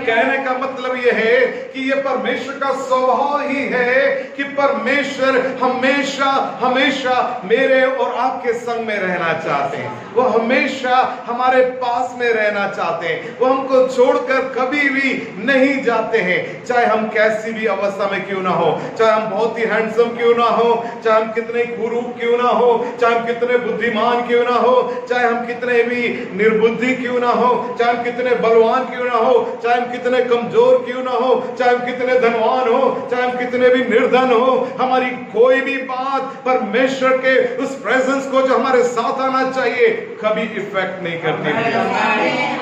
कहने का मतलब यह है कि यह परमेश्वर का स्वभाव ही है कि परमेश्वर हमेशा हमेशा मेरे और आपके संग में रहना चाहते हैं। वो हमेशा हमारे पास में रहना चाहते हैं। वो हमको छोड़कर कभी भी नहीं जाते हैं, चाहे हम कैसी भी अवस्था में क्यों ना हो, चाहे हम बहुत ही हैंडसम क्यों ना हो, चाहे हम कितने कुरूप क्यों ना हो, चाहे हम कितने बुद्धिमान क्यों ना हो, चाहे हम कितने भी निर्बुद्धि क्यों ना हो, चाहे हम कितने बलवान क्यों ना हो, चाहे हम कितने कमजोर क्यों ना हो, चाहे हम कितने धनवान हो, चाहे हम कितने भी निर्धन हो, हमारी कोई भी बात परमेश्वर के उस प्रेजेंस को जो हमारे साथ आना चाहिए कभी इफेक्ट नहीं करती।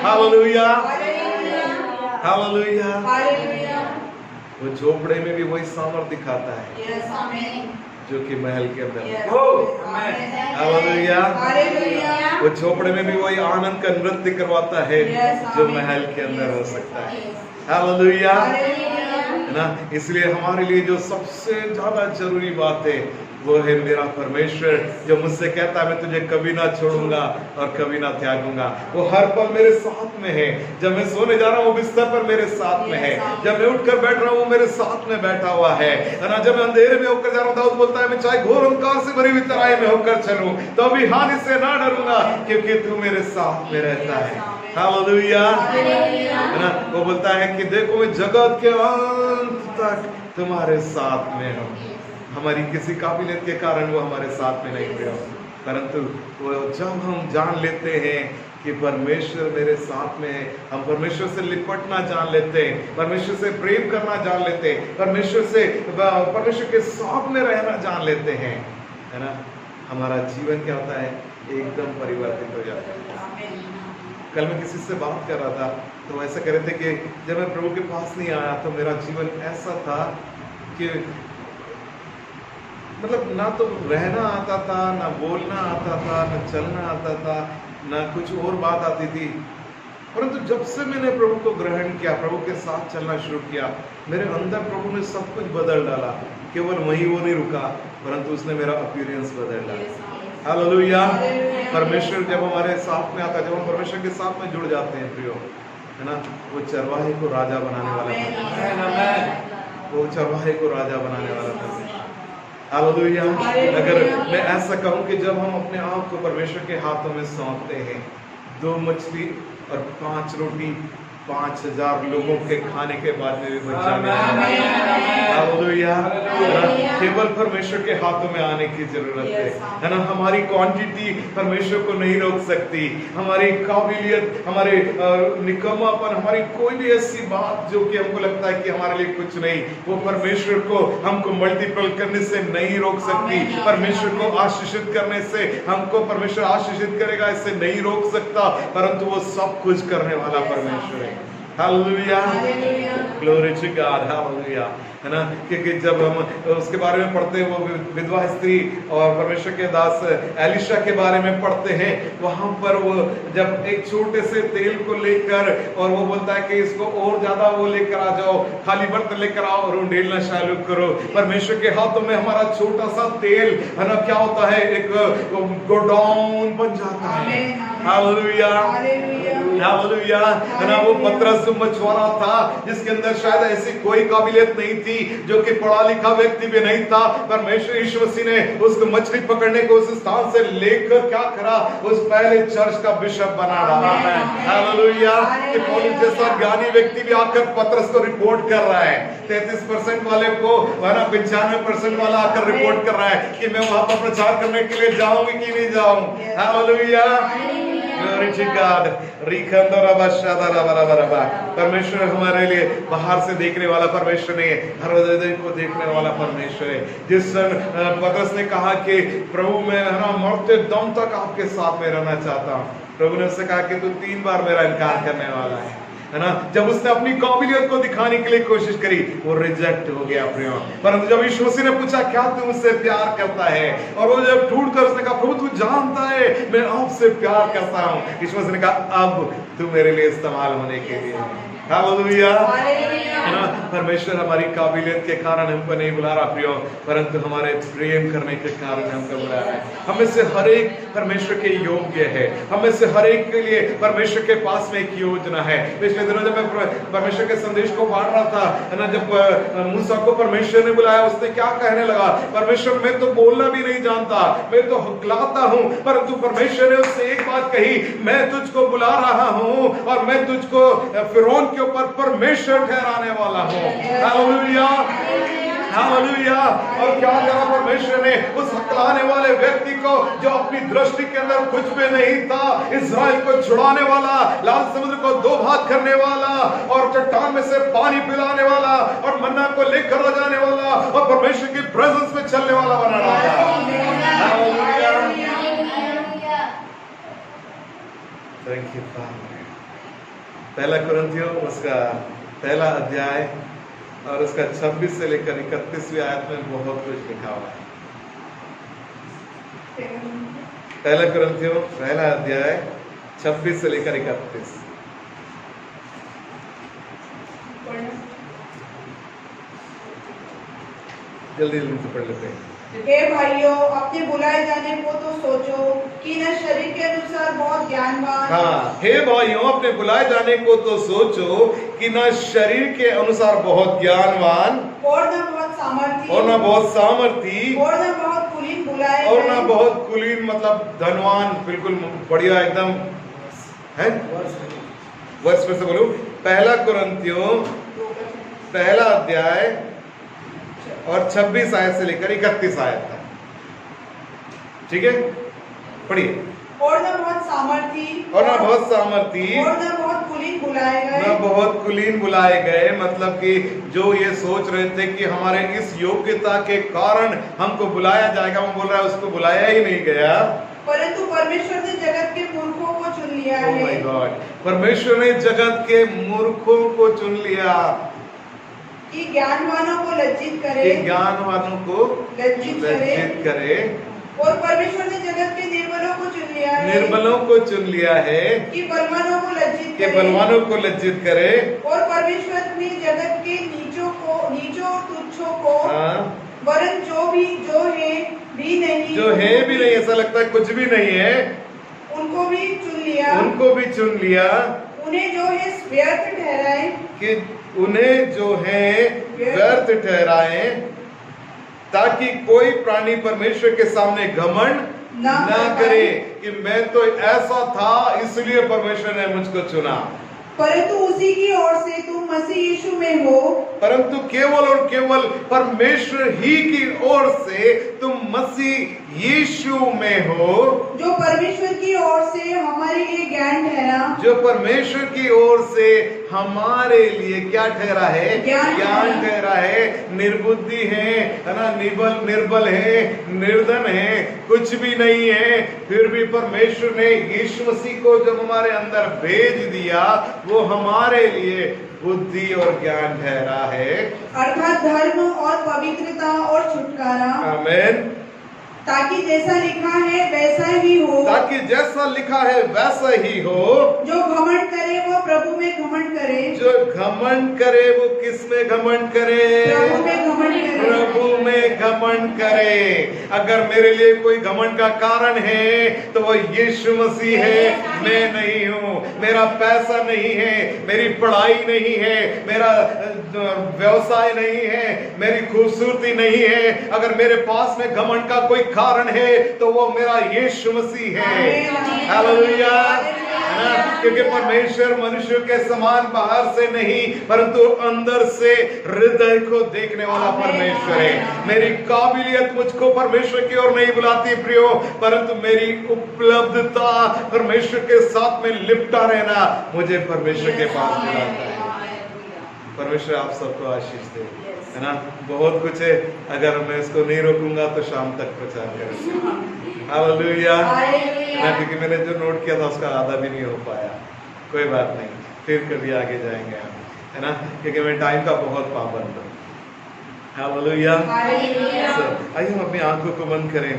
Hallelujah, hallelujah. वो झोपड़े में भी वही सामर्थ दिखाता है जो कि महल के अंदर। हालेलुया। वो झोपड़े में भी वही आनंद का नृत्य करवाता है जो महल के अंदर हो सकता है। हालेलुया, है ना। इसलिए हमारे लिए जो सबसे ज्यादा जरूरी बात है वो है मेरा परमेश्वर, जो मुझसे कहता है मैं तुझे कभी ना छोड़ूंगा और कभी ना त्यागूंगा। वो हर पल मेरे साथ में है। जब मैं सोने जा रहा हूँ वो बिस्तर पर मेरे साथ में है, जब मैं उठकर बैठ रहा हूँ वो मेरे साथ में बैठा हुआ है ना। जब मैं अंधेरे में होकर जा रहा हूँ, दाऊद बोलता है मैं चाहे घोर अंधकार से भरी हुई तराई में होकर चलूं तो भी हानि से ना डरूंगा क्योंकि तू मेरे साथ में रहता है। हालेलुया, है ना। वो बोलता है कि देखो मैं जगत के अंत तक तुम्हारे साथ में हूँ। हमारी किसी काबिलियत के कारण वो हमारे साथ में नहीं हुए, परंतु वो जब हम जान लेते हैं कि परमेश्वर मेरे साथ में है, हम परमेश्वर से लिपटना जान लेते हैं, परमेश्वर से प्रेम करना जान लेते हैं, परमेश्वर के साथ में रहना जान लेते हैं, है ना। हमारा जीवन क्या होता है, एकदम परिवर्तित हो जाता है। कल मैं किसी से बात कर रहा था तो ऐसा कह रहे थे कि जब मैं प्रभु के पास नहीं आया तो मेरा जीवन ऐसा था कि मतलब ना तो रहना आता था, ना बोलना आता था, ना चलना आता था, ना कुछ और बात आती थी। परंतु जब से मैंने प्रभु को ग्रहण किया, प्रभु के साथ चलना शुरू किया, मेरे अंदर प्रभु ने सब कुछ बदल डाला। केवल वही वो नहीं रुका, परंतु उसने मेरा अपीयरेंस बदल डाला। हालेलुया। परमेश्वर जब हमारे साथ में आता है, जब हम परमेश्वर के साथ में जुड़ जाते हैं प्रियो, है ना, वो चरवाहे को राजा बनाने वाला, वो चरवाहे को राजा बनाने वाला परमेश्वर। हालेलुया। अगर मैं ऐसा कहूं कि जब हम अपने आप को परमेश्वर के हाथों में सौंपते हैं, 2 मछली और 5 रोटी 5000 लोगों के खाने के बाद में भी बच्चा मिला। हालेलुया। केवल परमेश्वर के हाथों में आने की जरूरत है ना। हमारी क्वांटिटी परमेश्वर को नहीं रोक सकती, हमारी काबिलियत, हमारे निकम्मापन, हमारी कोई भी ऐसी बात जो कि हमको लगता है कि हमारे लिए कुछ नहीं, वो परमेश्वर को हमको मल्टीपल करने से नहीं रोक सकती। परमेश्वर को आशीषित करने से हमको परमेश्वर आशीषित करेगा, इससे नहीं रोक सकता, परंतु वो सब कुछ करने वाला परमेश्वर है। Hallelujah, glory to God, hallelujah, है ना। क्योंकि जब हम उसके बारे में पढ़ते हैं, वो विधवा स्त्री और परमेश्वर के दास एलिशा के बारे में पढ़ते हैं, वहां पर वो जब एक छोटे से तेल को लेकर और वो बोलता है कि इसको और ज्यादा वो लेकर आ जाओ, खाली बर्तन लेकर आओ और उंडेलना चालू करो। परमेश्वर के हाथों में हमारा छोटा सा तेल, है ना, क्या होता है, एक गोडाउन बन जाता है। Hallelujah, hallelujah. है ना, वो पतरस जो मछुआरा था जिसके अंदर शायद ऐसी कोई काबिलियत नहीं थी, जो कि पढ़ा लिखा व्यक्ति भी नहीं था, परमेश्वर यीशु मसीह ने उसको मछली पकड़ने को उस स्थान से लेकर क्या करा, उस पहले चर्च का बिशप बना रहा है। हालेलुया। कि पौलुस जैसा ज्ञानी व्यक्ति भी आकर पतरस को रिपोर्ट कर रहा है, 33% वाले को, है ना, 95% वाला आकर रिपोर्ट कर रहा है कि मैं वहां पर प्रचार करने के लिए जाऊंगी कि नहीं जाऊं। हालेलुया। Glory to God. परमेश्वर हमारे लिए बाहर से देखने वाला परमेश्वर नहीं है, हर हृदय को देखने वाला परमेश्वर है। जिस पतरस ने कहा कि प्रभु मैं, है ना, मरते दम तक आपके साथ में रहना चाहता हूँ, प्रभु ने उससे कहा कि तू 3 बार मेरा इनकार करने वाला है ना। जब उसने अपनी काबिलियत को दिखाने के लिए कोशिश करी, वो रिजेक्ट हो गया प्रियो। परंतु जब यीशु मसीह ने पूछा क्या तू मुझसे प्यार करता है, और वो जब ढूंढ कर उसने कहा प्रभु तू जानता है मैं आपसे प्यार करता हूँ, यीशु मसीह ने कहा अब तू मेरे लिए इस्तेमाल होने के लिए। हालेलुया। है ना, परमेश्वर हमारी काबिलियत के कारण हमको नहीं बुला रहा प्रियो, परंतु हमारे प्रेम करने के कारण हमको बुला रहा है। हमें से हर एक परमेश्वर के योग्य है, हमें से हर एक के लिए परमेश्वर के पास में एक योजना है। पिछले दिनों जब मैं परमेश्वर के संदेश को बांट रहा था, है ना, जब मूसा को परमेश्वर ने बुलाया, उसने क्या कहने लगा, परमेश्वर मैं तो बोलना भी नहीं जानता, मैं तो हकलाता हूँ, परंतु परमेश्वर ने उससे एक बात कही, मैं तुझको बुला रहा हूँ और मैं तुझको फिरौन के ऊपर परमेश्वर ठहराने वाला हूँ। हालेलुया। हालेलुया। और क्या करा परमेश्वर ने, उस हकलाने वाले व्यक्ति को जो अपनी दृष्टि के अंदर कुछ भी नहीं था, इस्राएल को छुड़ाने वाला, लाल समुद्र को 2 भाग करने वाला, और चट्टान में से पानी पिलाने वाला, और मन्ना को लेकर आ जाने वाला, और परमेश्वर की प्रेजेंस में चलने वाला बना रहा था। हालेलुया। Thank you father. पहला कुरिन्थियों उसका पहला अध्याय और उसका 26 से लेकर 31वीं आयत में बहुत कुछ लिखा हुआ है। पहला कुरिन्थियों पहला अध्याय 26 से लेकर 31। जल्दी जल्दी से पढ़ लेते हैं। हे भाइयों, अपने बुलाए जाने को तो सोचो कि न शरीर के अनुसार बहुत ज्ञानवान। हाँ, हे भाइयों अपने बुलाए जाने को तो सोचो कि न शरीर के अनुसार बहुत ज्ञानवान, और न बहुत सामर्थी, और न बहुत सामर्थी, और न बहुत कुलीन बुलाए, और न बहुत कुलीन मतलब धनवान। बिल्कुल बढ़िया एकदम है। वर्ष में से बोलो, पहला कुरिन्थियों पहला अध्याय और 26 आयत से लेकर 31 आयत तक, ठीक है, पढ़िए। और न बहुत सामर्थी, और न बहुत सामर्थी, और न बहुत कुलीन बुलाए गए, न बहुत कुलीन बुलाए गए। मतलब कि जो ये सोच रहे थे कि हमारे इस योग्यता के कारण हमको बुलाया जाएगा, वो बोल रहा है उसको बुलाया ही नहीं गया, परंतु परमेश्वर ने जगत के मूर्खों को चुन लिया है। Oh my God, परमेश्वर ने जगत के मूर्खों को चुन लिया कि ज्ञानवानों को लज्जित करे, कि ज्ञानवानों को लज्जित करे। और परमेश्वर ने जगत के निर्बलों को चुन लिया है, निर्बलों को चुन लिया है कि बलवानों को लज्जित कि करे, बलवानों को लज्जित करे। और परमेश्वर ने जगत के नीचों और तुच्छों को, वरन जो है भी नहीं, ऐसा लगता है कुछ भी नहीं है, उनको भी चुन लिया, उन्हें जो है व्यर्थ ठहराए, कि उन्हें जो है व्यर्थ ठहराए, ताकि कोई प्राणी परमेश्वर के सामने घमंड ना करे कि मैं तो ऐसा था इसलिए परमेश्वर ने मुझको चुना। परंतु उसी की ओर से तुम मसीह यीशु में हो, परंतु केवल और केवल परमेश्वर ही की ओर से तुम मसीह यीशु में हो, जो परमेश्वर की ओर से हमारे लिए ज्ञान ठहरा, जो परमेश्वर की ओर से हमारे लिए क्या ठहरा है, ज्ञान ठहरा है। निर्बुद्धि है ना, निर्बल है, निर्धन है, कुछ भी नहीं है, फिर भी परमेश्वर ने यीशु मसीह को जब हमारे अंदर भेज दिया, वो हमारे लिए बुद्धि और ज्ञान ठहरा है, अर्थात धर्म और पवित्रता और छुटकारा। आमीन। ताकि जैसा लिखा है वैसा ही हो। ताकि जैसा लिखा है वैसा ही हो। जो घमंड करे वो प्रभु में घमंड करे। जो घमंड करे वो किस में घमंड करे? प्रभु में घमंड करे। प्रभु में घमंड करे। अगर मेरे लिए कोई घमंड का कारण है तो वो यीशु मसीह है, मैं नहीं हूँ। मेरा पैसा नहीं है, मेरी पढ़ाई नहीं है, मेरा व्यवसाय नहीं है, मेरी खूबसूरती नहीं है। अगर मेरे पास में घमंड का कोई कारण है तो वो मेरा यीशु मसीह है। हालेलुया, है ना? क्योंकि परमेश्वर मनुष्य के समान बाहर से नहीं परंतु अंदर से हृदय को देखने वाला परमेश्वर है। मेरी काबिलियत मुझको परमेश्वर की ओर नहीं बुलाती प्रियो, परंतु मेरी उपलब्धता परमेश्वर के साथ में लिपटा रहना मुझे परमेश्वर के पास बुलाता है। परमेश्वर आप सबको आशीष दे, है ना? बहुत कुछ है, अगर मैं इसको नहीं रोकूंगा तो शाम तक प्रचार करूंगा। हालेलुया, है ना? क्योंकि मैंने जो नोट किया था उसका आधा भी नहीं हो पाया। कोई बात नहीं, फिर कभी आगे जाएंगे हम, है ना? क्योंकि मैं टाइम का बहुत पाबंद हूँ। हालेलुया। आइए हम अपनी आंखों को बंद करें,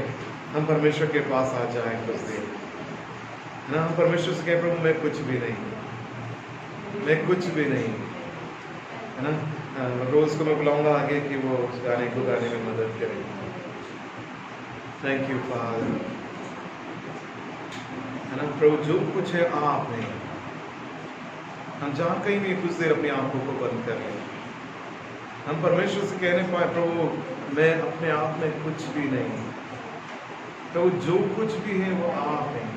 हम परमेश्वर के पास आ जाएं कुछ देर, है ना? हम परमेश्वर से कहें प्रभु मैं कुछ भी नहीं, मैं कुछ भी नहीं, है ना? रोज को मैं बुलाऊंगा आगे कि वो उस गाने को गाने में मदद करें। थैंक यू फादर, है ना? प्रभु जो कुछ है आप नहीं, हम जहाँ कहीं भी कुछ देर अपनी आंखों को बंद कर लें, हम परमेश्वर से कहने पाए प्रभु मैं अपने आप में कुछ भी नहीं, प्रभु जो कुछ भी है वो आप हैं।